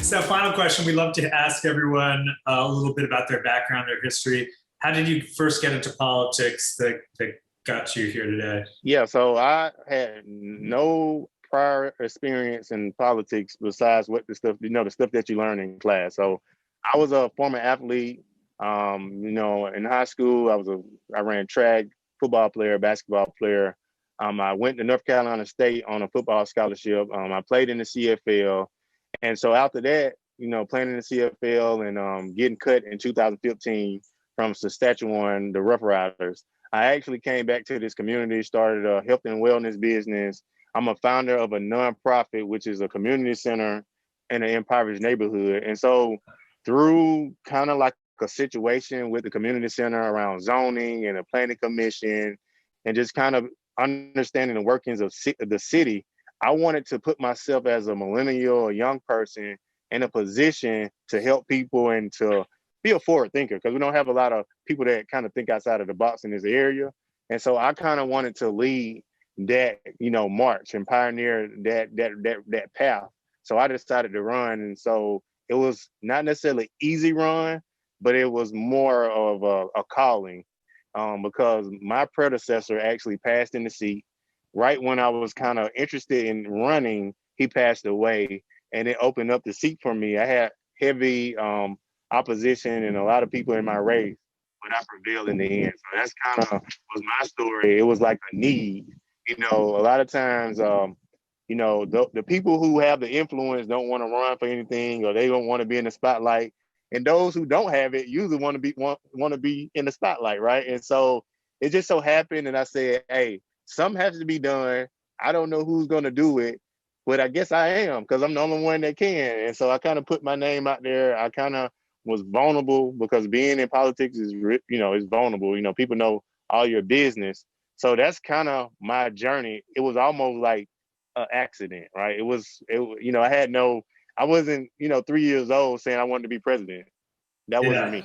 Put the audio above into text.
So, final question. We love to ask everyone a little bit about their background, their history. How did you first get into politics that got you here today? Yeah, so I had no prior experience in politics besides what the stuff that you learn in class. So I was a former athlete. In high school, I ran track, football player, basketball player. I went to North Carolina State on a football scholarship. I played in the CFL, and so after that, playing in the CFL and getting cut in 2015 from Saskatchewan, the Rough Riders. I actually came back to this community, started a health and wellness business. I'm a founder of a nonprofit, which is a community center in an impoverished neighborhood. And so through kind of like a situation with the community center around zoning and a planning commission and just kind of understanding the workings of the city, I wanted to put myself as a millennial, a young person in a position to help people and to be a forward thinker, because we don't have a lot of people that kind of think outside of the box in this area. And so I kind of wanted to lead that, march and pioneer that path. So I decided to run. And so it was not necessarily easy run, but it was more of a calling, because my predecessor actually passed in the seat right when I was kind of interested in running. He passed away, and it opened up the seat for me. I had heavy opposition and a lot of people in my race, but I prevailed in the end. So that's kind of was my story. It was like a need. A lot of times, the people who have the influence don't want to run for anything, or they don't want to be in the spotlight. And those who don't have it usually want to be in the spotlight, right? And so it just so happened, and I said, "Hey, something has to be done. I don't know who's going to do it, but I guess I am, because I'm the only one that can." And so I kind of put my name out there. I kind of was vulnerable, because being in politics is vulnerable. People know all your business. So that's kind of my journey. It was almost like an accident, right? I wasn't 3 years old saying I wanted to be president. That wasn't Yeah. me.